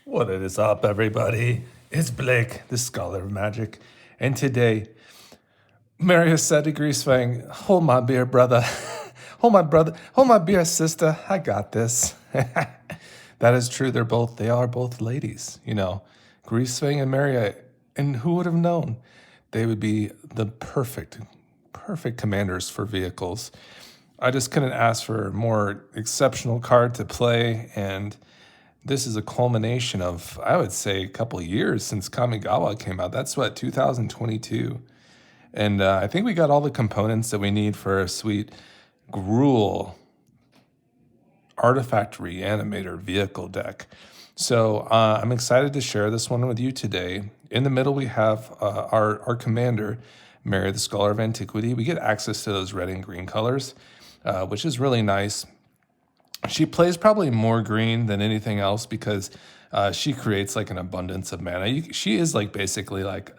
What is up, everybody? It's Blake, the Scholar of Magic, and today, Meria said to Greasefang, "Hold my beer, brother. Hold my beer, sister. I got this." That is true. They are both ladies, Greasefang and Meria, and who would have known? They would be the perfect commanders for vehicles. I just couldn't ask for a more exceptional card to play, and this is a culmination of, I would say, a couple of years since Kamigawa came out. That's what, 2022. And I think we got all the components that we need for a sweet Gruul artifact reanimator vehicle deck. So I'm excited to share this one with you today. In the middle, we have our commander, Meria, the Scholar of Antiquity. We get access to those red and green colors, which is really nice. She plays probably more green than anything else because she creates like an abundance of mana. She is like basically like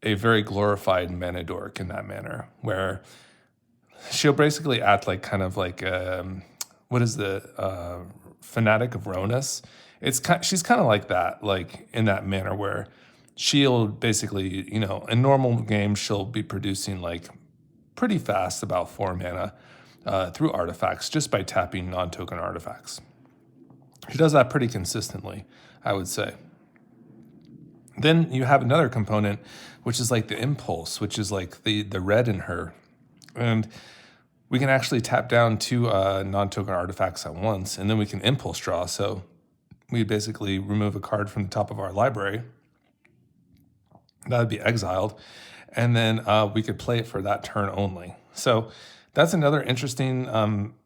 a very glorified mana dork in that manner, where she'll basically act like kind of like what is the fanatic of Ronus? She's kind of like that, like in that manner where she'll basically, in normal games she'll be producing like pretty fast, about 4 mana. Through artifacts, just by tapping non-token artifacts. She does that pretty consistently, I would say. Then you have another component, which is like the impulse, which is like the red in her. And we can actually tap down 2 non-token artifacts at once, and then we can impulse draw. So we basically remove a card from the top of our library. That would be exiled. And then we could play it for that turn only. So that's another interesting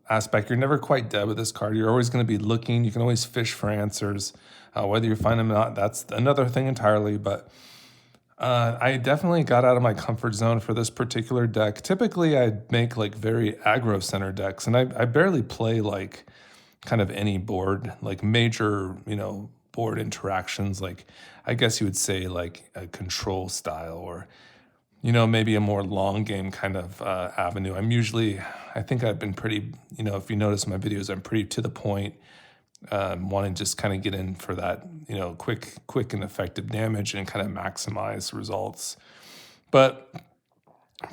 aspect. You're never quite dead with this card. You're always going to be looking. You can always fish for answers. Whether you find them or not, that's another thing entirely. But I definitely got out of my comfort zone for this particular deck. Typically, I make like very aggro center decks, and I barely play like kind of any board, like major, board interactions. Like I guess you would say like a control style or maybe a more long game kind of avenue. I think I've been pretty, if you notice my videos, I'm pretty to the point, wanting to just kind of get in for that, quick and effective damage and kind of maximize results. But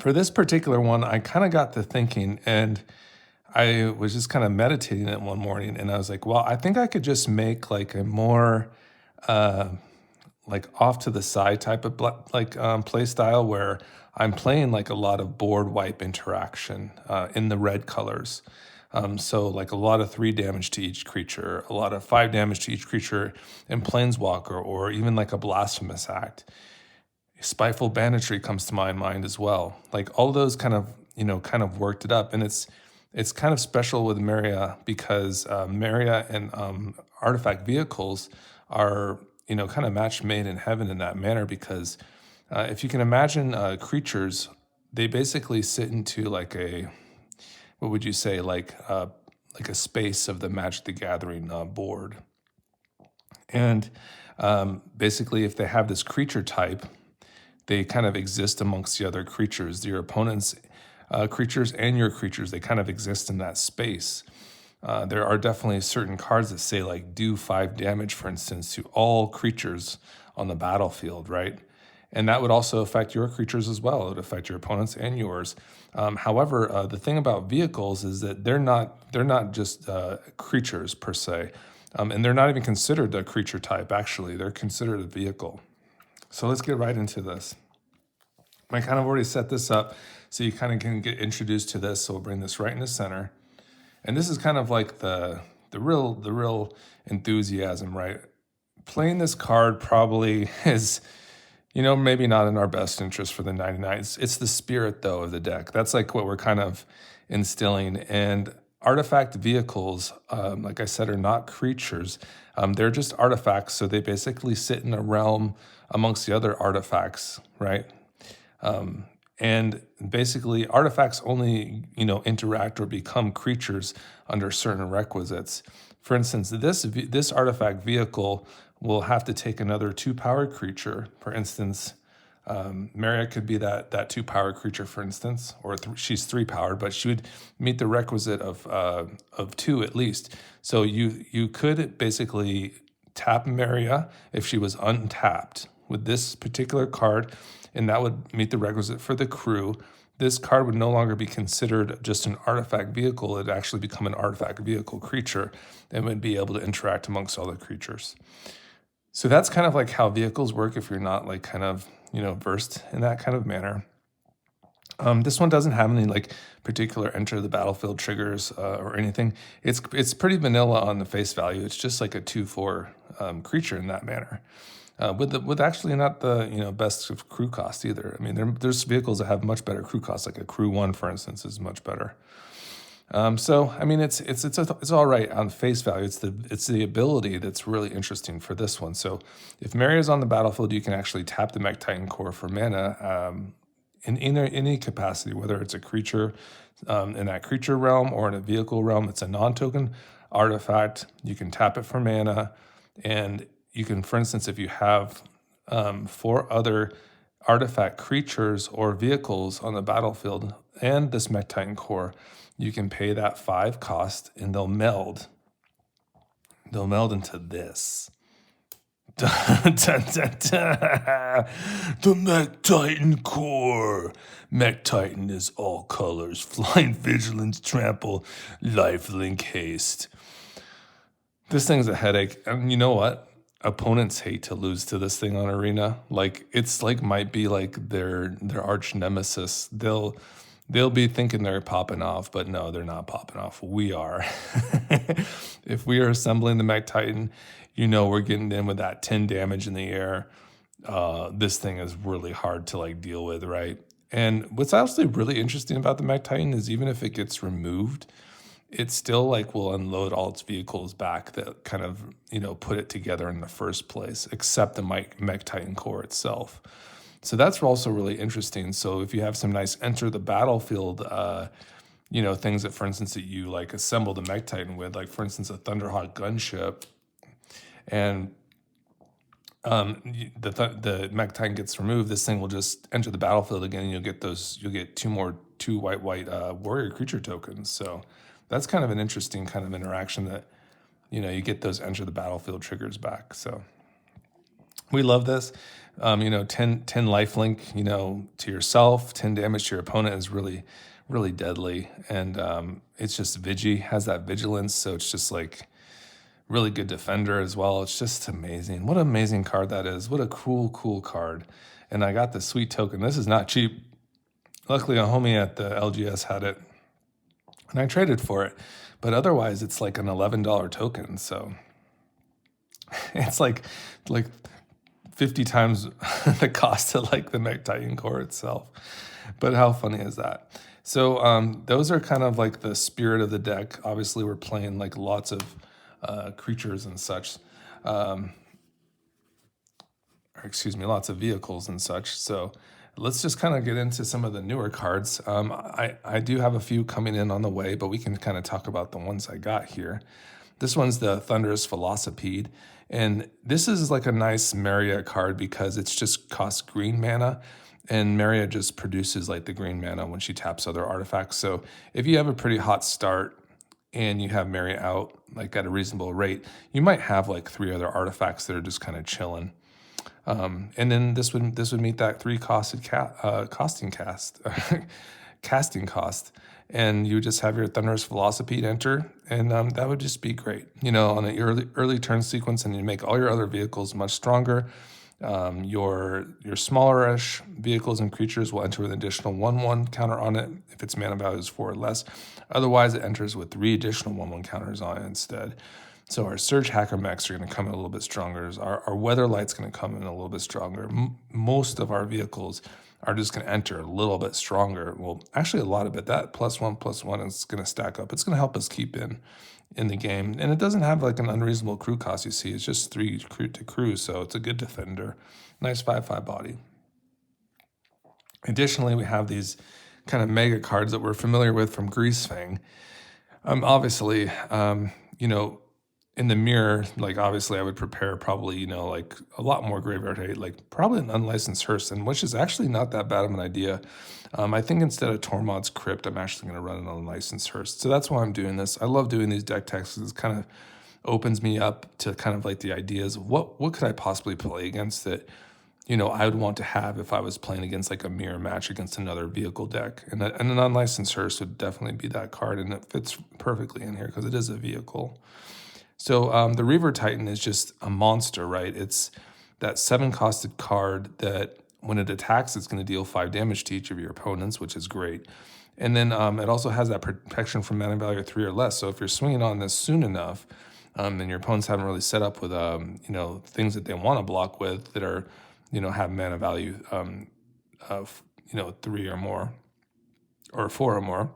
for this particular one, I kind of got to thinking, and I was just kind of meditating it one morning, and I was like, well, I think I could just make like a more like off to the side type of play style where I'm playing like a lot of board wipe interaction in the red colors. So like a lot of 3 damage to each creature, a lot of 5 damage to each creature in Planeswalker, or even like a Blasphemous Act. Spiteful Banditry comes to my mind as well. Like all of those kind of worked it up. And it's kind of special with Meria because Meria and artifact vehicles are kind of match made in heaven in that manner, because if you can imagine creatures, they basically sit into like what would you say, like a space of the Magic the Gathering board. And basically, if they have this creature type, they kind of exist amongst the other creatures. Your opponent's creatures and your creatures, they kind of exist in that space. There are definitely certain cards that say like do 5 damage, for instance, to all creatures on the battlefield, right? And that would also affect your creatures as well. It would affect your opponents and yours. However, the thing about vehicles is that they're not just creatures per se, and they're not even considered a creature type. Actually, they're considered a vehicle. So let's get right into this. I kind of already set this up so you kind of can get introduced to this. So we'll bring this right in the center. And this is kind of like the real enthusiasm, right? Playing this card probably is, maybe not in our best interest for the 99. It's the spirit, though, of the deck. That's like what we're kind of instilling. And artifact vehicles, like I said, are not creatures. They're just artifacts, so they basically sit in a realm amongst the other artifacts, right? And basically, artifacts only, interact or become creatures under certain requisites. For instance, this artifact vehicle will have to take another 2-powered creature. For instance, Meria could be that 2-powered creature, for instance, or she's 3-powered, but she would meet the requisite of 2 at least. So you could basically tap Meria if she was untapped with this particular card, and that would meet the requisite for the crew. This card would no longer be considered just an artifact vehicle. It'd actually become an artifact vehicle creature and would be able to interact amongst other creatures. So that's kind of like how vehicles work if you're not like kind of, versed in that kind of manner. This one doesn't have any like particular enter the battlefield triggers or anything. It's pretty vanilla on the face value. It's just like a 2/4 creature in that manner. With actually not the best of crew cost either. I mean, there's vehicles that have much better crew costs, like a crew 1, for instance, is much better. So I mean, it's all right on face value. It's the ability that's really interesting for this one. So if Meria is on the battlefield, you can actually tap the Mech Titan core for mana in any capacity, whether it's a creature in that creature realm or in a vehicle realm. It's a non-token artifact. You can tap it for mana, and you can, for instance, if you have 4 other artifact creatures or vehicles on the battlefield and this Mech Titan core, you can pay that 5 cost and they'll meld. They'll meld into this. Dun, dun, dun, dun. The Mech Titan core. Mech Titan is all colors. Flying vigilance, trample, lifelink, haste. This thing's a headache. And you know what? Opponents hate to lose to this thing on Arena. Like, it's like might be like their arch nemesis. They'll be thinking they're popping off, but no, they're not popping off. We are. If we are assembling the Mech Titan, we're getting in with that 10 damage in the air. This thing is really hard to like deal with, right? And what's actually really interesting about the Mech Titan is even if it gets removed, it still like will unload all its vehicles back that kind of, put it together in the first place, except the Mech Titan core itself. So that's also really interesting. So if you have some nice enter the battlefield, things that, for instance, that you like assemble the Mech Titan with, like for instance, a Thunderhawk gunship, and the Mech Titan gets removed, this thing will just enter the battlefield again, and you'll get two white warrior creature tokens. So that's kind of an interesting kind of interaction that, you get those enter the battlefield triggers back. So we love this. 10 lifelink, to yourself, 10 damage to your opponent is really, really deadly. And it's just has that vigilance. So it's just like really good defender as well. It's just amazing. What an amazing card that is. What a cool card. And I got the sweet token. This is not cheap. Luckily, a homie at the LGS had it, and I traded for it. But otherwise, it's like an $11 token. So it's like 50 times the cost of like the Mech Titan core itself. But how funny is that? So those are kind of like the spirit of the deck. Obviously, we're playing like lots of creatures and such. Lots of vehicles and such. So let's just kind of get into some of the newer cards. I do have a few coming in on the way, but we can kind of talk about the ones I got here. This one's the Thunderous Velocipede. And this is like a nice Meria card because it's just costs green mana, and Meria just produces like the green mana when she taps other artifacts. So if you have a pretty hot start and you have Meria out like at a reasonable rate, you might have like 3 other artifacts that are just kind of chilling. And then this would meet that 3 casting cost. And you just have your Thunderous Velocipede enter, and that would just be great. On an early turn sequence, and you make all your other vehicles much stronger. Your smaller-ish vehicles and creatures will enter with an additional 1/1 counter on it if its mana value is 4 or less. Otherwise, it enters with 3 additional 1/1 counters on it instead. So our Surge Hacker mechs are going to come in a little bit stronger. Our Weather Light's going to come in a little bit stronger. Most of our vehicles are just going to enter a little bit stronger. Well, actually a lot of it. That +1/+1 is going to stack up. It's going to help us keep in the game. And it doesn't have like an unreasonable crew cost, you see. It's just 3 to crew, so it's a good defender. Nice 5/5 body. Additionally, we have these kind of mega cards that we're familiar with from Greasefang. Obviously, in the mirror, like obviously I would prepare probably, like a lot more graveyard hate, like probably an unlicensed hearse, and which is actually not that bad of an idea. I think instead of Tormod's Crypt, I'm actually going to run an unlicensed hearse. So that's why I'm doing this. I love doing these deck texts. It's kind of opens me up to kind of like the ideas of what could I possibly play against that, you know, I would want to have if I was playing against like a mirror match against another vehicle deck. And an unlicensed hearse would definitely be that card, and it fits perfectly in here because it is a vehicle. So the Reaver Titan is just a monster, right? It's that 7-costed card that when it attacks, it's going to deal 5 damage to each of your opponents, which is great. And then it also has that protection from mana value 3 or less. So if you're swinging on this soon enough, and your opponents haven't really set up with you know, things that they want to block with that are, you know, have mana value of, you know, 3 or more or 4 or more,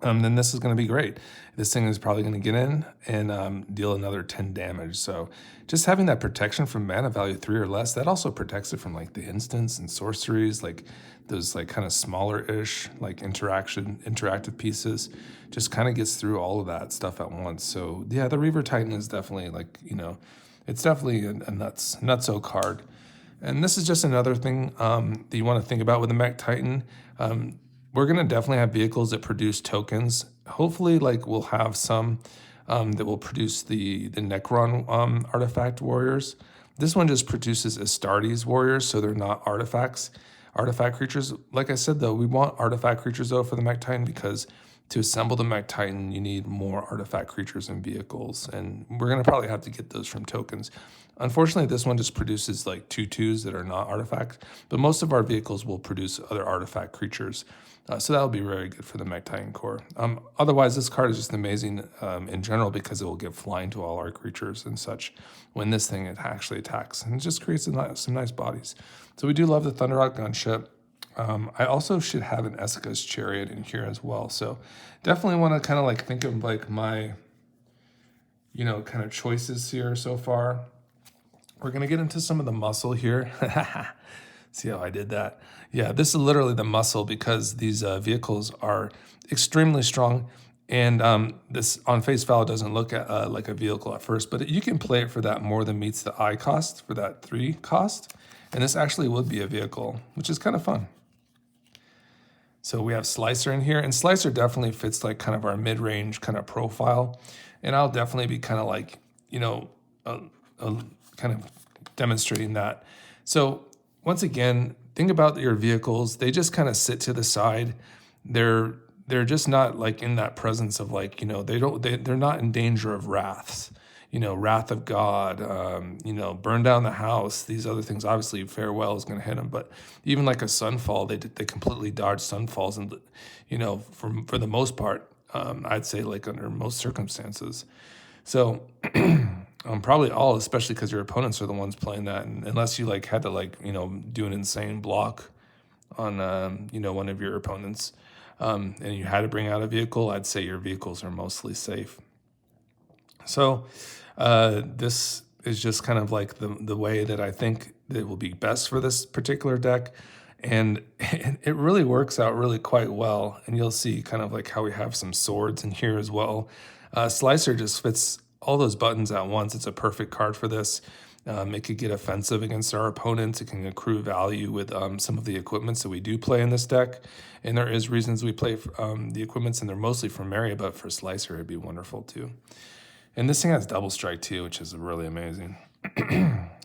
then this is going to be great. This thing is probably going to get in and deal another 10 damage. So just having that protection from mana value 3 or less, that also protects it from like the instants and sorceries, like those like kind of smaller-ish like interactive pieces. Just kind of gets through all of that stuff at once. So yeah, the Reaver Titan is definitely like, you know, it's definitely a nutso card. And this is just another thing that you want to think about with the Mech Titan. We're going to definitely have vehicles that produce tokens. Hopefully, like we'll have some that will produce the Necron artifact warriors. This one just produces Astartes warriors, so they're not artifact creatures. Like I said, though, we want artifact creatures, though, for the Mech Titan, because to assemble the Mech Titan, you need more artifact creatures and vehicles, and we're going to probably have to get those from tokens. Unfortunately, this one just produces like 2/2s that are not artifacts, but most of our vehicles will produce other artifact creatures. So that'll be very good for the Mech Titan core. Otherwise, this card is just amazing in general because it will give flying to all our creatures and such when this thing actually attacks. And it just creates some nice bodies. So we do love the Thunderhawk gunship. I also should have an Essica's Chariot in here as well. So definitely want to kind of like think of like my, you know, kind of choices here so far. We're going to get into some of the muscle here. See how I did that? Yeah, this is literally the muscle because these vehicles are extremely strong. And this on face value doesn't look at, like a vehicle at first, but you can play it for that more than meets the eye cost, for that 3 cost. And this actually would be a vehicle, which is kind of fun. So we have Slicer in here, and Slicer definitely fits like kind of our mid-range kind of profile. And I'll definitely be kind of like, you know, kind of demonstrating that. So once again, think about your vehicles. They just kind of sit to the side. They're just not like in that presence of like, you know, they're not in danger of wraths, you know, wrath of God, you know, burn down the house. These other things, obviously farewell is going to hit them, but even like a sunfall, they completely dodge sunfalls, and you know, for the most part, I'd say like under most circumstances. So probably all, especially because your opponents are the ones playing that, and unless you like had to like, you know, do an insane block on you know, one of your opponents, and you had to bring out a vehicle, I'd say your vehicles are mostly safe. So this is just kind of like the way that I think that it will be best for this particular deck. And it really works out really quite well. And you'll see kind of like how we have some swords in here as well. Slicer just fits all those buttons at once. It's a perfect card for this. It could get offensive against our opponents. It can accrue value with some of the equipments that we do play in this deck. And there is reasons we play the equipments, and they're mostly from Meria, but for Slicer, it'd be wonderful too. And this thing has double strike too, which is really amazing.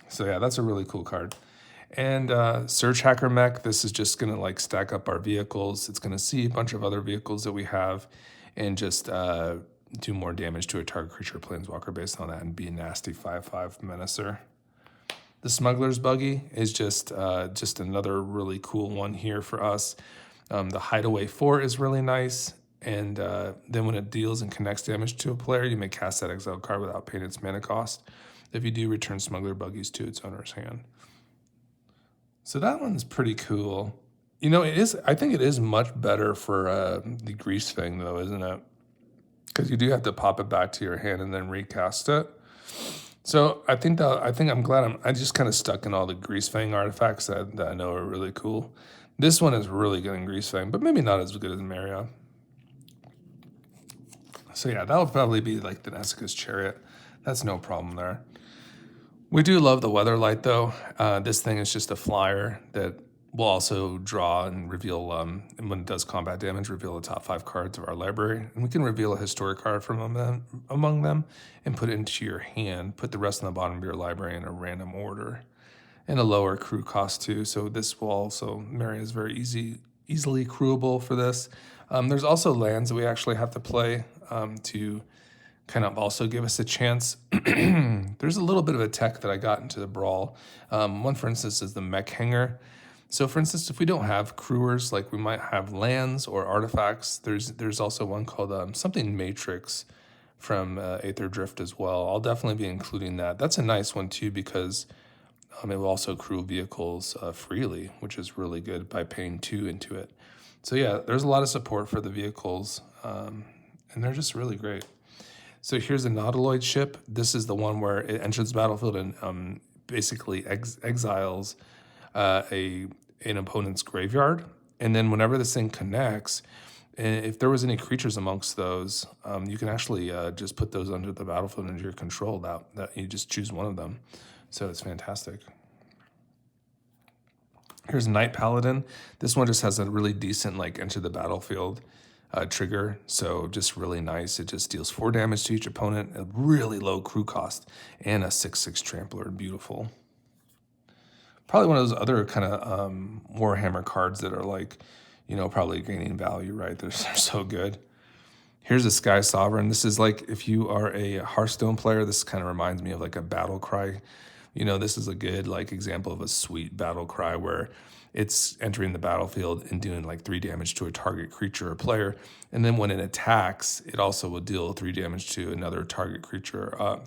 So yeah, that's a really cool card. And Surge Hacker Mech, this is just gonna like stack up our vehicles. It's gonna see a bunch of other vehicles that we have and just do more damage to a target creature planeswalker based on that, and be a nasty 5/5 menacer. The Smuggler's Buggy is just another really cool one here for us. The Hideaway 4 is really nice. And then when it deals and connects damage to a player, you may cast that exile card without paying its mana cost. If you do, return Smuggler Buggies to its owner's hand. So that one's pretty cool. You know, it is. I think it is much better for the Greasefang, though, isn't it? Because you do have to pop it back to your hand and then recast it. So I think I'm glad I just kind of stuck in all the Greasefang artifacts that I know are really cool. This one is really good in Greasefang, but maybe not as good as Meria. So yeah, that'll probably be like the Essica's Chariot. That's no problem there. We do love the Weatherlight though. This thing is just a flyer that We'll also draw and reveal, and when it does combat damage, reveal the top 5 cards of our library. And we can reveal a historic card from among them and put it into your hand. Put the rest on the bottom of your library in a random order. And a lower crew cost too. So this will also, Meria is very easily crewable for this. There's also lands that we actually have to play to kind of also give us a chance. There's a little bit of a tech that I got into the brawl. One, for instance, is the mech hanger. So for instance, if we don't have crewers, like we might have lands or artifacts, there's also one called something Matrix from Aether Drift as well. I'll definitely be including that. That's a nice one too, because it will also crew vehicles freely, which is really good by paying 2 into it. So yeah, there's a lot of support for the vehicles, and they're just really great. So here's a Nautiloid ship. This is the one where it enters the battlefield and basically exiles an opponent's graveyard. And then whenever this thing connects, if there was any creatures amongst those, you can actually just put those under the battlefield under your control. That you just choose one of them. So it's fantastic. Here's Night Paladin. This one just has a really decent enter the battlefield trigger. So just really nice. It just deals 4 damage to each opponent, a really low crew cost, and a 6/6 trampler. Beautiful. Probably one of those other kind of Warhammer cards that are probably gaining value, right? They're so good. Here's a Sky Sovereign. This is if you are a Hearthstone player, this kind of reminds me of a battle cry. This is a good example of a sweet battle cry where it's entering the battlefield and doing 3 damage to a target creature or player. And then when it attacks, it also will deal 3 damage to another target creature or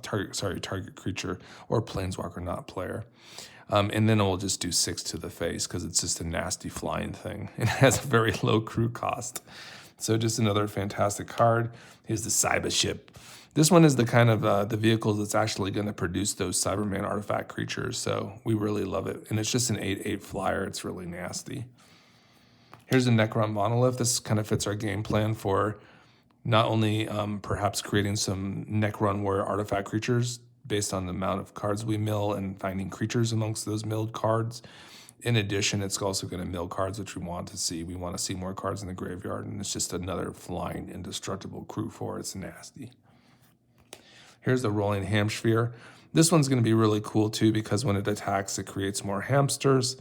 planeswalker not player. And then it will just do 6 to the face because it's just a nasty flying thing. It has a very low crew cost. So just another fantastic card. Here's the Cyber Ship. This one is the kind of the vehicle that's actually going to produce those Cyberman artifact creatures. So we really love it. And it's just an 8/8 flyer. It's really nasty. Here's a Necron Monolith. This kind of fits our game plan for not only perhaps creating some Necron Warrior artifact creatures based on the amount of cards we mill and finding creatures amongst those milled cards. In addition, it's also going to mill cards, which we want to see. We want to see more cards in the graveyard, and it's just another flying indestructible crew for it's nasty. Here's the Rolling Hamsphere. This one's going to be really cool too because when it attacks, it creates more hamsters.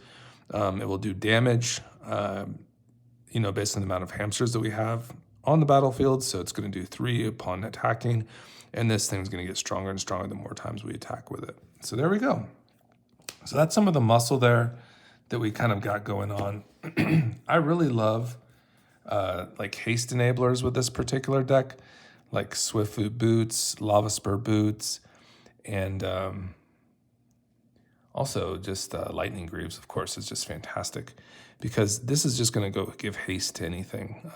It will do damage, based on the amount of hamsters that we have on the battlefield. So it's going to do 3 upon attacking. And this thing's going to get stronger and stronger the more times we attack with it. So there we go. So that's some of the muscle there that we kind of got going on. I really love haste enablers with this particular deck, like Swiftfoot Boots, Lava Spur Boots, and also just Lightning Greaves, of course, is just fantastic because this is just going to go give haste to anything.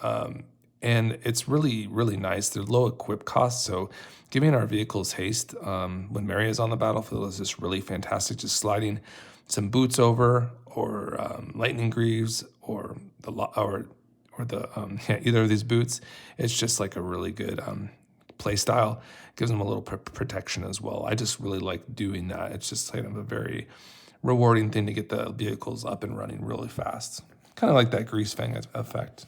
And it's really, really nice. They're low equip costs, so giving our vehicles haste when Meria is on the battlefield is just really fantastic. Just sliding some boots over, or Lightning Greaves, or either of these boots. It's just a really good play style. Gives them a little protection as well. I just really like doing that. It's just kind of a very rewarding thing to get the vehicles up and running really fast. Kind of like that Greasefang effect.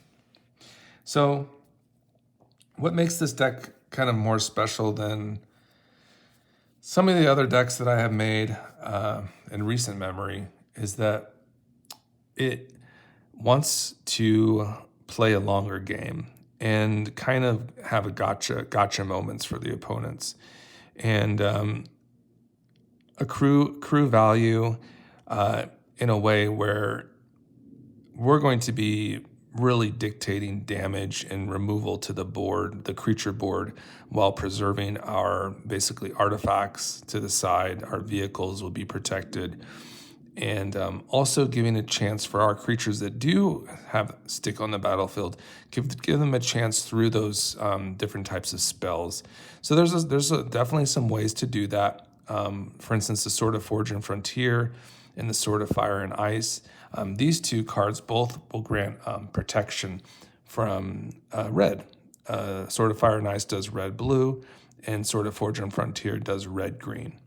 So what makes this deck kind of more special than some of the other decks that I have made in recent memory is that it wants to play a longer game and kind of have a gotcha moments for the opponents. And a crew value in a way where we're going to be really dictating damage and removal to the board, the creature board, while preserving our basically artifacts to the side. Our vehicles will be protected, and also giving a chance for our creatures that do have stick on the battlefield, give them a chance through those different types of spells. So there's definitely some ways to do that. For instance, the Sword of Forge and Frontier and the Sword of Fire and Ice. These 2 cards both will grant protection from red. Sword of Fire and Ice does red-blue, and Sword of Forge and Frontier does red-green.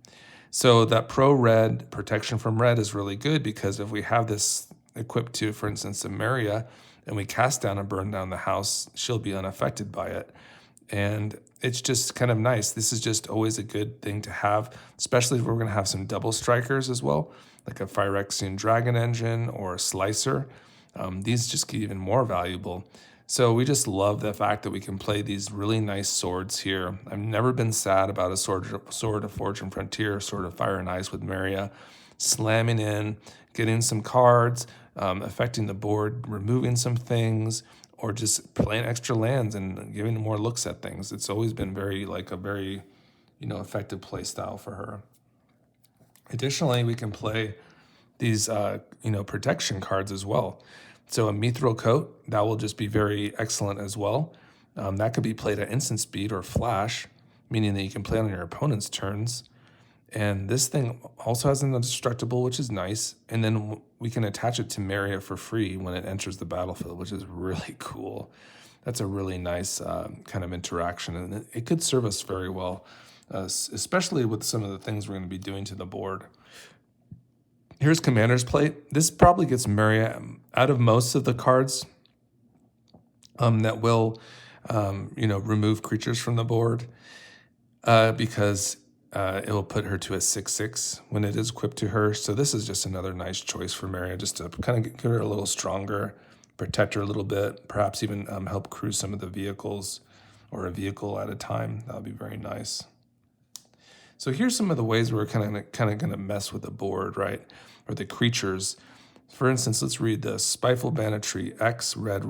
So that pro-red protection from red is really good because if we have this equipped to, for instance, the Meria, and we cast down and burn down the house, she'll be unaffected by it. And it's just kind of nice. This is just always a good thing to have, especially if we're going to have some double strikers as well, like a Phyrexian Dragon Engine or a Slicer. These just get even more valuable. So we just love the fact that we can play these really nice swords here. I've never been sad about a Sword of Forge and Frontier, Sword of Fire and Ice with Meria. Slamming in, getting some cards, affecting the board, removing some things, or just playing extra lands and giving more looks at things. It's always been very effective play style for her. Additionally, we can play these protection cards as well. So a Mithril Coat, that will just be very excellent as well. That could be played at instant speed or flash, meaning that you can play on your opponent's turns. And this thing also has an indestructible, which is nice. And then we can attach it to Meria for free when it enters the battlefield, which is really cool. That's a really nice kind of interaction. And it could serve us very well, especially with some of the things we're going to be doing to the board. Here's Commander's Plate. This probably gets Meria out of most of the cards that will, remove creatures from the board because it will put her to a 6/6 when it is equipped to her. So this is just another nice choice for Meria, just to kind of get her a little stronger, protect her a little bit, perhaps even help crew some of the vehicles or a vehicle at a time. That would be very nice. So here's some of the ways we're kind of going to mess with the board, right? Or the creatures. For instance, let's read this. Spiteful Banditry, X, red,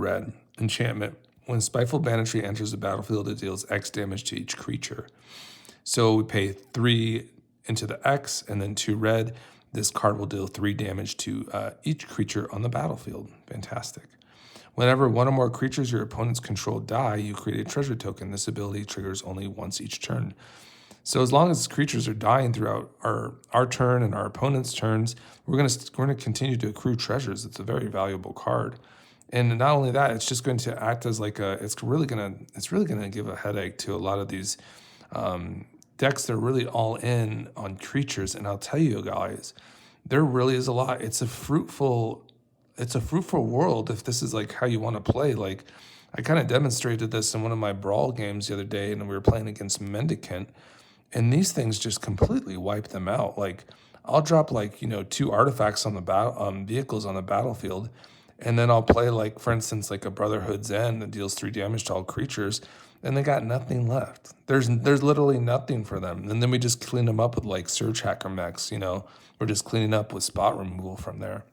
enchantment. When Spiteful Banditry enters the battlefield, it deals X damage to each creature. So we pay 3 into the X and then 2 red. This card will deal 3 damage to each creature on the battlefield. Fantastic. Whenever one or more creatures your opponents control die, you create a treasure token. This ability triggers only once each turn. So as long as creatures are dying throughout our turn and our opponent's turns, we're gonna continue to accrue treasures. It's a very valuable card. And not only that, it's just going to act as like it's really gonna give a headache to a lot of these decks. They're really all in on creatures, and I'll tell you guys, there really is a lot. It's a fruitful world if this is like how you want to play. Like I kind of demonstrated this in one of my brawl games the other day, and we were playing against Mendicant, and these things just completely wipe them out. Like I'll drop 2 artifacts on the vehicles on the battlefield, and then I'll play for instance a Brotherhood's End that deals 3 damage to all creatures. And they got nothing left. There's literally nothing for them. And then we just clean them up with Surge Hacker mechs, We're just cleaning up with spot removal from there.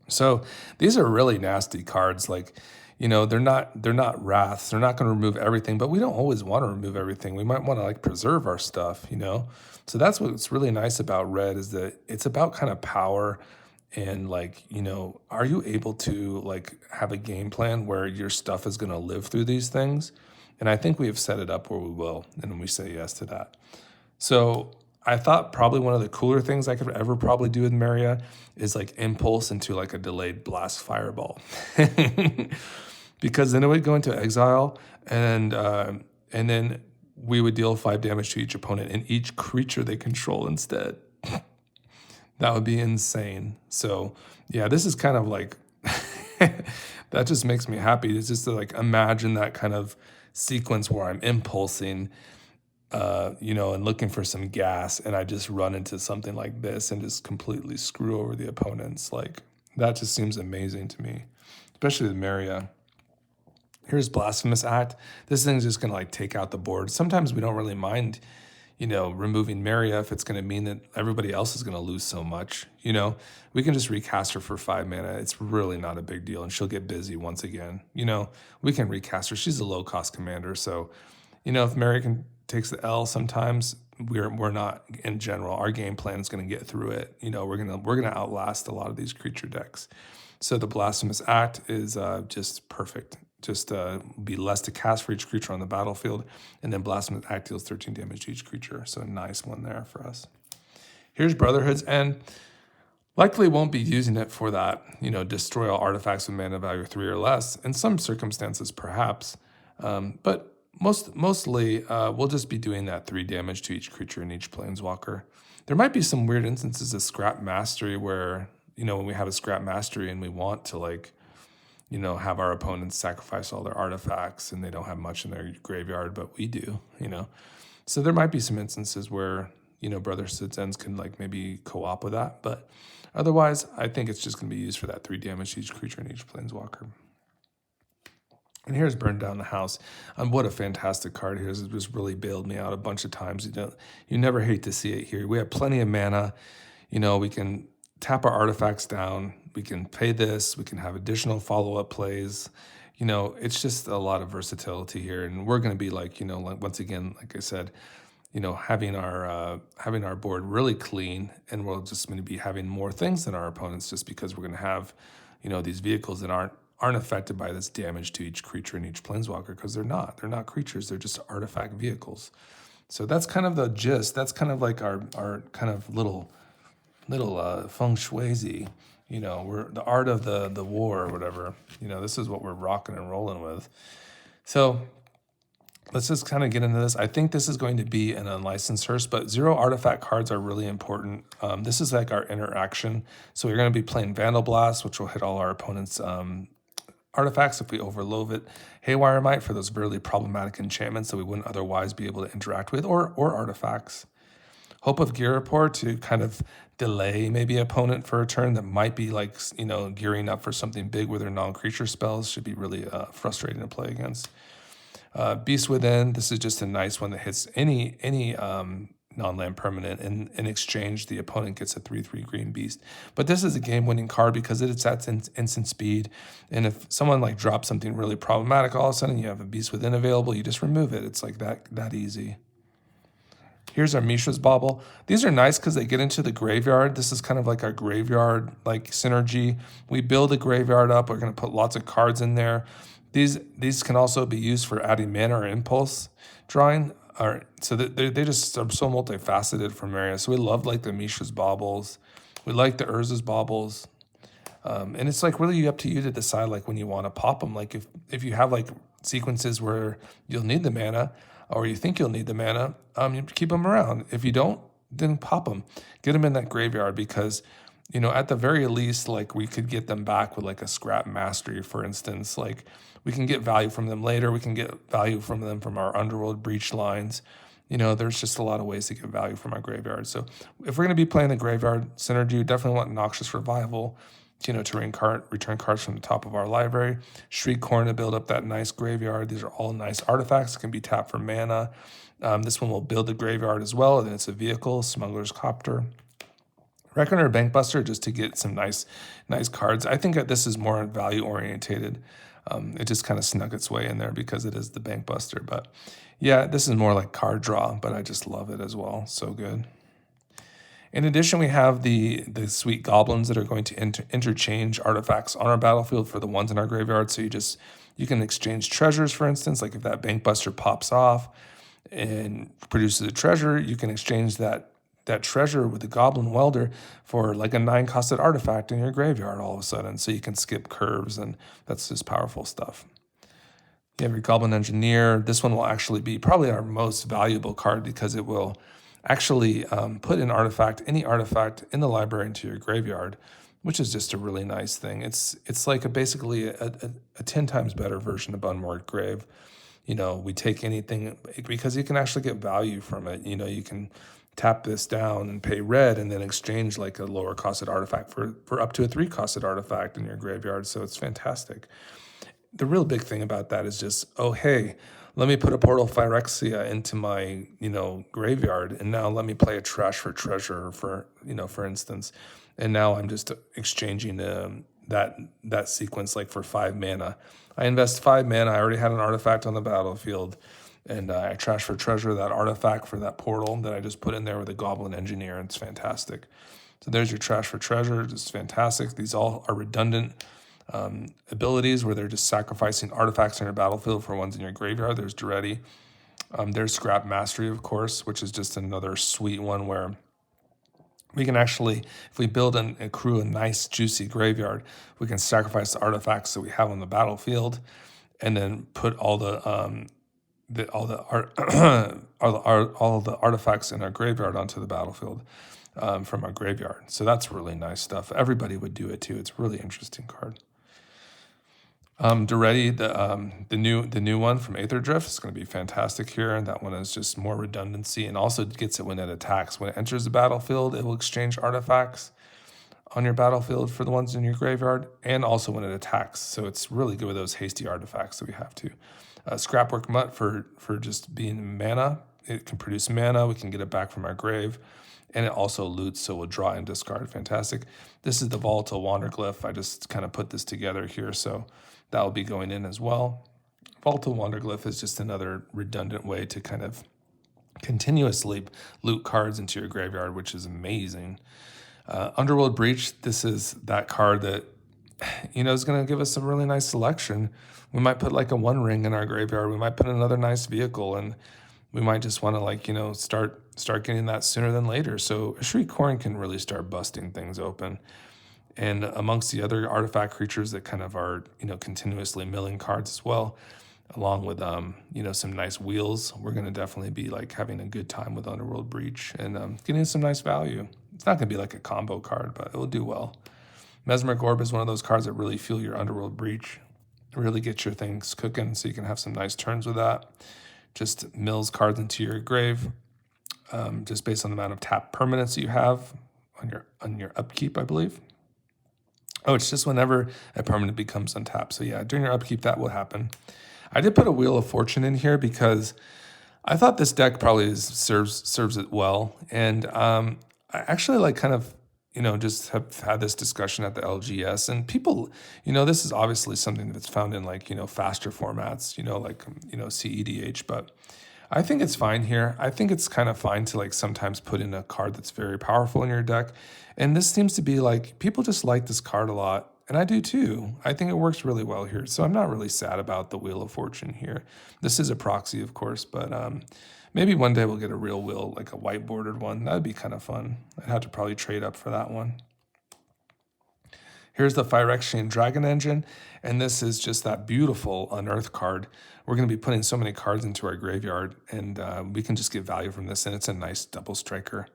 So these are really nasty cards. They're not wraths. They're not going to remove everything, but we don't always want to remove everything. We might want to preserve our stuff, So that's what's really nice about red, is that it's about kind of power. And are you able to have a game plan where your stuff is going to live through these things? And I think we have set it up where we will, and we say yes to that. So I thought probably one of the cooler things I could ever probably do with Meria is impulse into a delayed blast fireball, because then it would go into exile, and then we would deal 5 damage to each opponent and each creature they control instead. That would be insane. So yeah, this is kind of that just makes me happy. It's just to imagine that kind of sequence where I'm impulsing, and looking for some gas, and I just run into something like this and just completely screw over the opponents. That just seems amazing to me, especially with Meria. Here's Blasphemous Act. This thing's just gonna take out the board. Sometimes we don't really mind removing Meria if it's going to mean that everybody else is going to lose so much. We can just recast her for 5 mana. It's really not a big deal, and she'll get busy once again. We can recast her. She's a low-cost commander, so, if Meria takes the L sometimes, we're not, in general, our game plan is going to get through it. We're gonna outlast a lot of these creature decks. So the Blasphemous Act is just perfect. Just be less to cast for each creature on the battlefield, and then Blasphemous Act deals 13 damage to each creature. So a nice one there for us. Here's Brotherhood's End. Likely won't be using it for that, destroy all artifacts with mana value 3 or less. In some circumstances, perhaps, but mostly we'll just be doing that 3 damage to each creature and each planeswalker. There might be some weird instances of Scrap Mastery where when we have a scrap mastery and we want to like, have our opponents sacrifice all their artifacts and they don't have much in their graveyard, but we do, So there might be some instances where, Brother Citizens can like maybe co-op with that, but otherwise I think it's just going to be used for that 3 damage to each creature and each planeswalker. And here's Burn Down the House. What a fantastic card here. It just really bailed me out a bunch of times. You never hate to see it here. We have plenty of mana. We can tap our artifacts down. We can pay this. We can have additional follow-up plays. It's just a lot of versatility here. And we're going to be like, once again, like I said, having our board really clean, and we're just going to be having more things than our opponents just because we're going to have, these vehicles that aren't affected by this damage to each creature and each planeswalker, because they're not creatures, they're just artifact vehicles. So that's kind of the gist. That's kind of like our kind of little feng shui-y, we're the art of the war or whatever. This is what we're rocking and rolling with. So let's just kind of get into this. I think this is going to be an unlicensed hearse, but 0 artifact cards are really important. This is like our interaction. So we're going to be playing Vandal Blast, which will hit all our opponents' artifacts if we overload it. Haywire Might for those really problematic enchantments that we wouldn't otherwise be able to interact with, or artifacts. Hope of Girapur to kind of delay maybe an opponent for a turn that might be like, gearing up for something big with their non-creature spells. Should be really frustrating to play against. Beast Within, this is just a nice one that hits any non-land permanent, and in exchange the opponent gets a 3/3 green beast. But this is a game-winning card because it's at instant speed, and if someone like drops something really problematic, all of a sudden you have a Beast Within available, you just remove it. It's like that easy. Here's our Mishra's Bauble. These are nice because they get into the graveyard. This is kind of like our graveyard like synergy. We build a graveyard up. We're going to put lots of cards in there. These can also be used for adding mana or impulse drawing. So they just are so multifaceted for Meria. So we love like the Mishra's Baubles. We like the Urza's Baubles. And it's like really up to you to decide like when you want to pop them. Like if you have like sequences where you'll need the mana, or you think you'll need the mana, you keep them around. If you don't, then pop them. Get them in that graveyard because, at the very least, like we could get them back with like a scrap mastery, for instance. Like we can get value from them later. We can get value from them from our Underworld Breach lines. There's just a lot of ways to get value from our graveyard. So if we're going to be playing the graveyard synergy, we definitely want Noxious Revival, to return cards from the top of our library. Shriekcorn to build up that nice graveyard. These are all nice artifacts. Can be tapped for mana. This one will build the graveyard as well, and it's a vehicle, Smuggler's Copter. Reckoner Bankbuster just to get some nice cards. I think that this is more value orientated. It just kind of snuck its way in there because it is the Bankbuster. But yeah, this is more like card draw, but I just love it as well. So good. In addition, we have the sweet goblins that are going to interchange artifacts on our battlefield for the ones in our graveyard. So you can exchange treasures, for instance. Like if that Bankbuster pops off and produces a treasure, you can exchange that treasure with the Goblin Welder for like a 9-costed artifact in your graveyard all of a sudden. So you can skip curves, and that's just powerful stuff. You have your Goblin Engineer. This one will actually be probably our most valuable card because it will actually put any artifact in the library into your graveyard, which is just a really nice thing. It's like basically a 10 times better version of Unmoored Grave. We take anything because you can actually get value from it. You can tap this down and pay red and then exchange like a lower costed artifact for up to a 3-costed artifact in your graveyard. So it's fantastic. The real big thing about that is just, oh, hey, let me put a Portal Phyrexia into my, graveyard, and now let me play a Trash for Treasure for instance. And now I'm just exchanging that sequence like for 5 mana. I invest 5 mana. I already had an artifact on the battlefield, and I Trash for Treasure that artifact for that portal that I just put in there with a Goblin Engineer, and it's fantastic. So there's your Trash for Treasure. It's fantastic. These all are redundant abilities where they're just sacrificing artifacts on your battlefield for ones in your graveyard. There's Duretti. There's Scrap Mastery, of course, which is just another sweet one where we can actually, if we build and accrue a nice, juicy graveyard, we can sacrifice the artifacts that we have on the battlefield and then put all the all the art, all of the artifacts in our graveyard onto the battlefield from our graveyard. So that's really nice stuff. Everybody would do it too. It's a really interesting card. Duretti, the new one from Aether Drift is going to be fantastic here. And that one is just more redundancy and also gets it when it attacks. When it enters the battlefield, it will exchange artifacts on your battlefield for the ones in your graveyard, and also when it attacks. So it's really good with those hasty artifacts that we have to. Scrapwork Mutt for just being mana. It can produce mana. We can get it back from our grave. And it also loots, so we'll draw and discard. Fantastic. This is the Volatile Wanderglyph. I just kind of put this together here, so that will be going in as well. Volatile Wanderglyph is just another redundant way to kind of continuously loot cards into your graveyard, which is amazing. Underworld Breach, this is that card that, is going to give us a really nice selection. We might put like a One Ring in our graveyard. We might put another nice vehicle, and we might just want to start getting that sooner than later. So a Shriek Corn can really start busting things open. And amongst the other artifact creatures that kind of are, continuously milling cards as well, along with, some nice wheels, we're going to definitely be like having a good time with Underworld Breach and getting some nice value. It's not going to be like a combo card, but it will do well. Mesmeric Orb is one of those cards that really fuel your Underworld Breach, really get your things cooking so you can have some nice turns with that. Just mills cards into your grave, just based on the amount of tap permanents you have on your upkeep, I believe. Oh, it's just whenever a permanent becomes untapped. So yeah, during your upkeep, that will happen. I did put a Wheel of Fortune in here because I thought this deck probably serves it well. And I actually just have had this discussion at the LGS, and people, this is obviously something that's found in faster formats, CEDH, but I think it's fine here. I think it's kind of fine to sometimes put in a card that's very powerful in your deck. And this seems to be people just like this card a lot. And I do too. I think it works really well here. So I'm not really sad about the Wheel of Fortune here. This is a proxy, of course, but maybe one day we'll get a real wheel, like a white bordered one. That'd be kind of fun. I'd have to probably trade up for that one. Here's the Phyrexian Dragon Engine, and this is just that beautiful Unearth card. We're going to be putting so many cards into our graveyard, and we can just get value from this, and it's a nice double striker.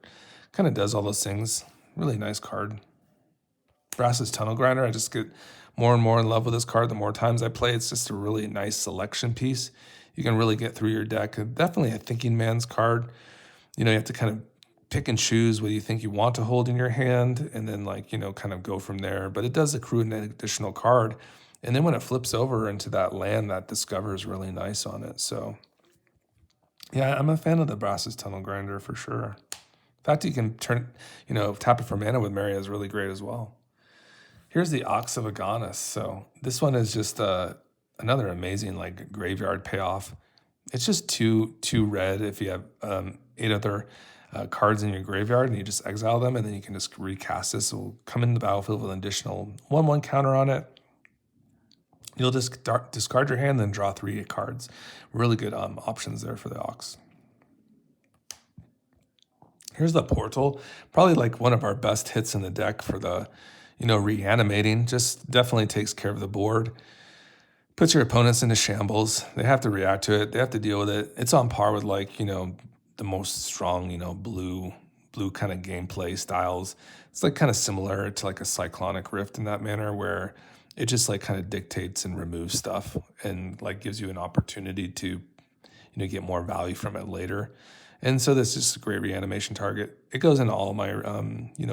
Kind of does all those things. Really nice card. Brass's Tunnel Grinder, I just get more and more in love with this card the more times I play. It's just a really nice selection piece. You can really get through your deck. Definitely a thinking man's card. You have to kind of pick and choose what you think you want to hold in your hand, and then kind of go from there. But it does accrue an additional card. And then when it flips over into that land, that Discover is really nice on it. So yeah, I'm a fan of the Brass's Tunnel Grinder for sure. In fact, you can tap it for mana with Meria is really great as well. Here's the Ox of Agonis. So this one is just another amazing graveyard payoff. It's just two red if you have 8 other cards in your graveyard, and you just exile them, and then you can just recast this. It will come into the battlefield with an additional 1/1 counter on it. You'll just discard your hand, then draw 3 cards. Really good options there for the Ox. Here's the Portal, probably one of our best hits in the deck for the, reanimating. Just definitely takes care of the board. Puts your opponents into shambles. They have to react to it. They have to deal with it. It's on par with the most strong, blue kind of gameplay styles. It's kind of similar to a Cyclonic Rift in that manner, where it just kind of dictates and removes stuff and gives you an opportunity to, get more value from it later. And so this is a great reanimation target. It goes into all my,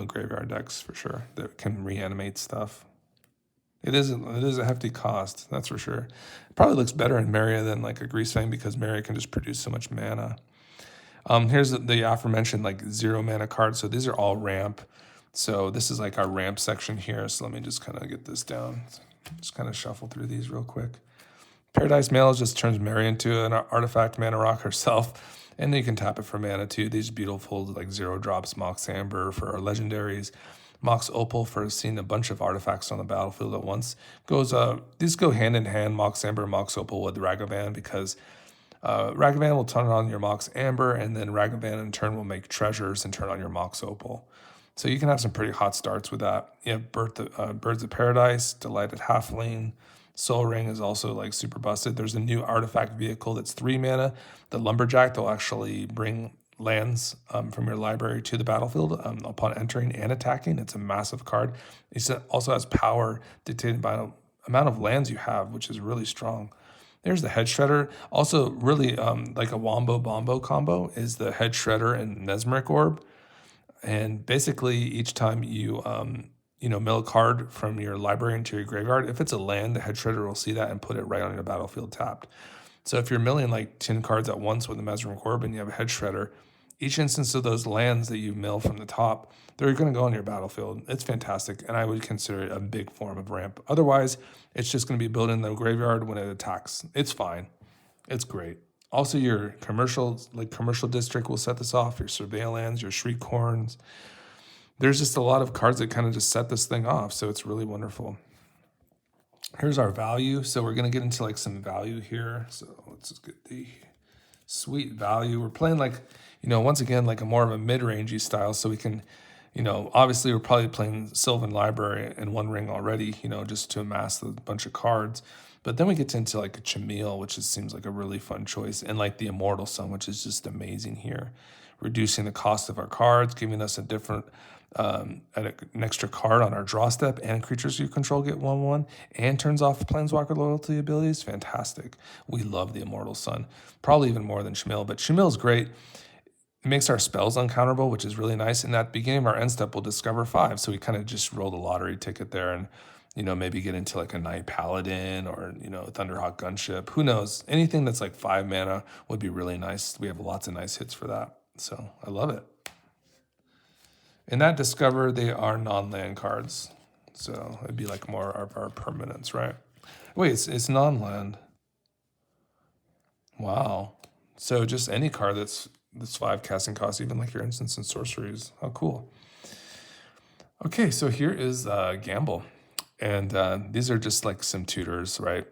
graveyard decks for sure that can reanimate stuff. It is a hefty cost, that's for sure. It probably looks better in Meria than a Greasefang because Meria can just produce so much mana. Here's the aforementioned 0 mana cards. So these are all ramp. So this is our ramp section here. So let me just kind of get this down. Just kind of shuffle through these real quick. Paradise Mail just turns Meria into an artifact mana rock herself. And then you can tap it for mana too. These beautiful 0 drops, Mox Amber for our legendaries. Mox Opal for seeing a bunch of artifacts on the battlefield at once. These go hand in hand, Mox Amber and Mox Opal with Ragavan, because Ragavan will turn on your Mox Amber, and then Ragavan in turn will make treasures and turn on your Mox Opal. So you can have some pretty hot starts with that. You have Birds of Paradise, Delighted Halfling, Soul Ring is also like super busted. There's a new artifact vehicle that's 3 mana. The Lumberjack, they'll actually bring lands from your library to the battlefield upon entering and attacking. It's a massive card. It also has power dictated by the amount of lands you have, which is really strong. There's the Head Shredder. Also, really like a Wombo Bombo combo is the Head Shredder and Mesmeric Orb. And basically, each time you mill a card from your library into your graveyard, if it's a land, the Head Shredder will see that and put it right on your battlefield tapped. So if you're milling like 10 cards at once with a Mesmeric Orb and you have a Head Shredder, each instance of those lands that you mill from the top, they're going to go on your battlefield. It's fantastic, and I would consider it a big form of ramp. Otherwise, it's just going to be built in the graveyard when it attacks. It's fine. It's great. Also, your commercial district will set this off, your surveillance, your Shriekhorns. There's just a lot of cards that kind of just set this thing off, so it's really wonderful. Here's our value. So we're going to get into like some value here. So let's just get the sweet value. We're playing like, once again, like a more of a mid-rangey style, so we can, obviously we're probably playing Sylvan Library and One Ring already, just to amass a bunch of cards. But then we get into like a Chameel, which seems like a really fun choice, and like the Immortal Sun, which is just amazing here. Reducing the cost of our cards, giving us a different, an extra card on our draw step, and creatures you control get 1/1, and turns off Planeswalker loyalty abilities. Fantastic. We love the Immortal Sun, probably even more than Chameel, but Chameel's great. It makes our spells uncounterable, which is really nice. And at the beginning of our end step, we'll discover 5. So we kind of just roll the lottery ticket there and, maybe get into like a Night Paladin or, Thunderhawk Gunship. Who knows? Anything that's like 5 mana would be really nice. We have lots of nice hits for that. So I love it. In that Discover, they are non-land cards. So it'd be like more of our permanents, right? Wait, it's non-land. Wow. So just any card that's 5 casting costs, even like your instants and sorceries. How cool. Okay, so here is Gamble. And these are just like some tutors, right?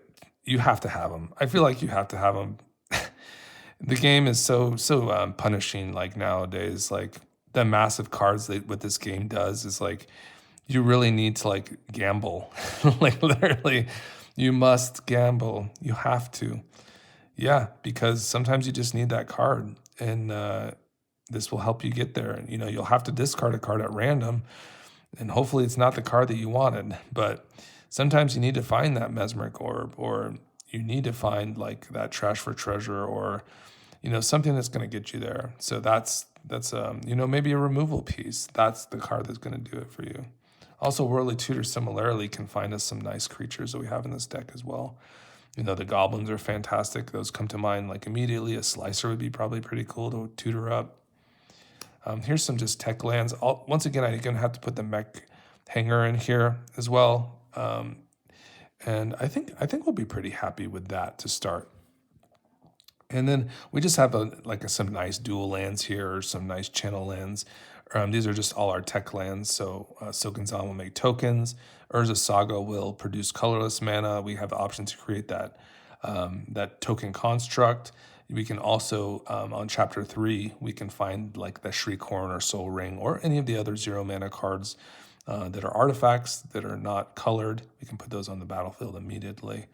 You have to have them. I feel like you have to have them. The game is so punishing like nowadays. Like the massive cards that what this game does is like you really need to like gamble. Like literally, you must gamble. You have to. Yeah, because sometimes you just need that card. And this will help you get there. You'll have to discard a card at random, and hopefully it's not the card that you wanted. But sometimes you need to find that Mesmeric Orb, or you need to find like that Trash for Treasure, or something that's going to get you there. So that's maybe a removal piece. That's the card that's going to do it for you. Also, Worldly Tutor similarly can find us some nice creatures that we have in this deck as well. The goblins are fantastic. Those come to mind like immediately. A Slicer would be probably pretty cool to tutor up. Here's some just tech lands. Once again, I'm going to have to put the Mech Hanger in here as well. And I think we'll be pretty happy with that to start. And then we just have some nice dual lands here, or some nice channel lands. These are just all our tech lands. So Silken Zon will make tokens. Urza Saga will produce colorless mana. We have the option to create that token construct. We can also, on Chapter 3, we can find like the Shriekhorn or Soul Ring or any of the other 0 mana cards that are artifacts that are not colored. We can put those on the battlefield immediately.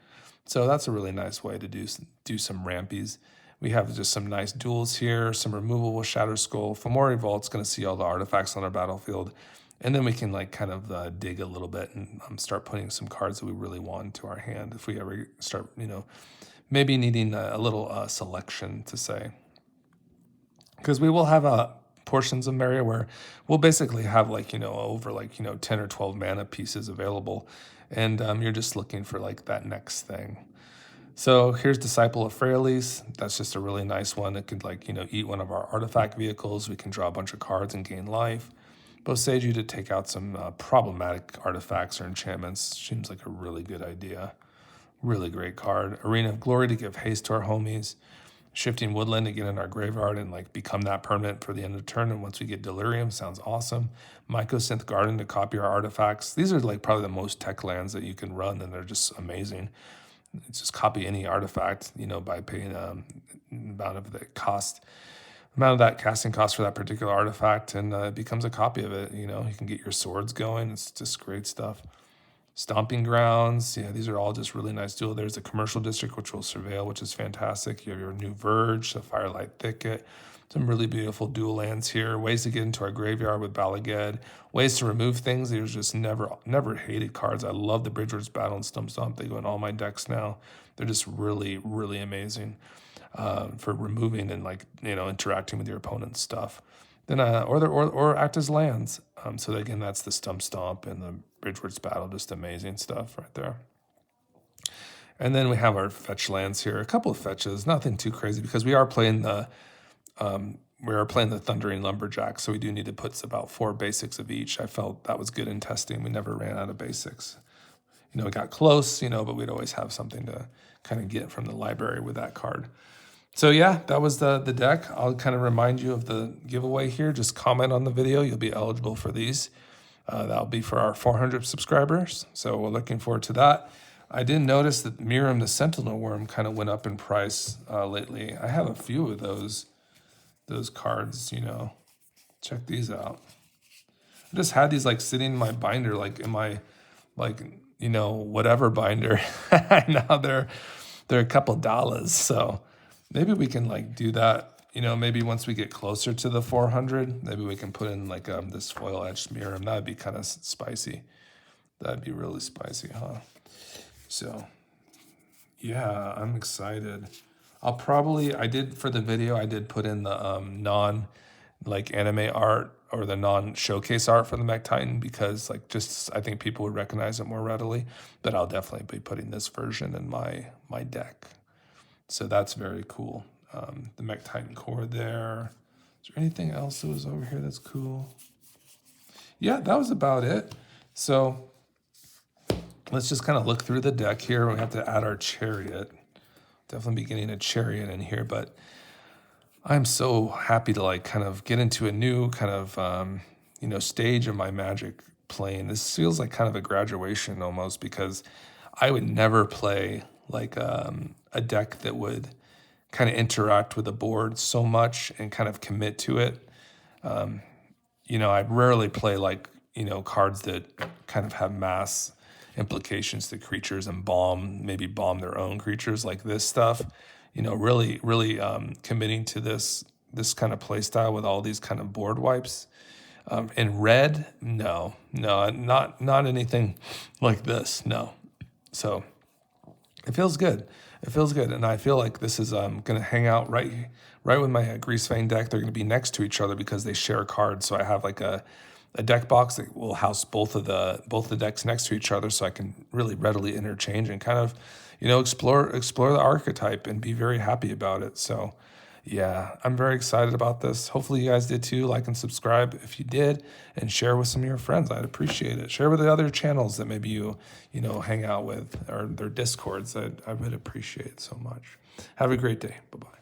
So that's a really nice way to do some rampies. We have just some nice duels here, some removal with Shatter Skull. Fomori Vault's going to see all the artifacts on our battlefield. And then we can like kind of dig a little bit and start putting some cards that we really want into our hand if we ever start, maybe needing a little selection to say. Because we will have portions of Meria where we'll basically have over 10 or 12 mana pieces available. And you're just looking for like that next thing. So here's Disciple of Freyalise. That's just a really nice one. It could eat one of our artifact vehicles. We can draw a bunch of cards and gain life. Boseiju to take out some problematic artifacts or enchantments. Seems like a really good idea. Really great card. Arena of Glory to give haste to our homies. Shifting Woodland to get in our graveyard and become that permanent for the end of the turn. And once we get Delirium, sounds awesome. Mycosynth Garden to copy our artifacts. These are probably the most tech lands that you can run, and they're just amazing. It's just copy any artifact, by paying amount of that casting cost for that particular artifact, and it becomes a copy of it. You can get your swords going. It's just great stuff. Stomping Grounds. Yeah, these are all just really nice dual. There's a Commercial District, which will surveil, which is fantastic. You have your New Verge, the Firelight Thicket. Some really beautiful dual lands here. Ways to get into our graveyard with Balaged. Ways to remove things. There's just never hated cards. I love the Bridgewater's Battle and Stomp. They go in all my decks now. They're just really, really amazing for removing and like, you know, interacting with your opponent's stuff. Then or act as lands. So again, that's the Stomp and the Bridgewater's Battle. Just amazing stuff right there. And then we have our fetch lands here. A couple of fetches, nothing too crazy because we are playing the Thundering Lumberjack, so we do need to put about 4 basics of each. I felt that was good in testing. We never ran out of basics. You know, it got close, you know, but we'd always have something to kind of get from the library with that card. So yeah, that was the deck. I'll kind of remind you of the giveaway here. Just comment on the video. You'll be eligible for these. That'll be for our 400 subscribers. So we're looking forward to that. I did notice that Meria the Sentinel Worm kind of went up in price lately. I have a few of those cards, you know. Check these out. I just had these like sitting in my binder, like in my, like, you know, whatever binder. Now they're a couple dollars. So maybe we can like do that, you know, maybe once we get closer to the 400, maybe we can put in like this foil edged Meria. That'd be kind of spicy. That'd be really spicy, huh? So yeah, I'm excited. I did for the video, I did put in the non like anime art or the non-showcase art for the Mech Titan because like just I think people would recognize it more readily. But I'll definitely be putting this version in my deck. So that's very cool. The Mech Titan core there. Is there anything else that was over here that's cool? Yeah, that was about it. So let's just kind of look through the deck here. We have to add our Chariot. Definitely be getting a Chariot in here, but I'm so happy to like kind of get into a new kind of, you know, stage of my Magic playing. This feels like kind of a graduation almost because I would never play like a deck that would kind of interact with the board so much and kind of commit to it. You know, I rarely play like, you know, cards that kind of have mass implications to creatures and maybe bomb their own creatures like this stuff. You know, really committing to this kind of play style with all these kind of board wipes. In red, no, not anything like this, no. So it feels good. It feels good, and I feel like this is going to hang out right with my Greasefang deck. They're going to be next to each other because they share cards. So I have like a deck box that will house both the decks next to each other, so I can really readily interchange and kind of, you know, explore the archetype and be very happy about it. So yeah, I'm very excited about this. Hopefully you guys did too. Like and subscribe if you did, and share with some of your friends. I'd appreciate it. Share with the other channels that maybe you know hang out with, or their Discords. I would appreciate it so much. Have a great day. Bye-bye.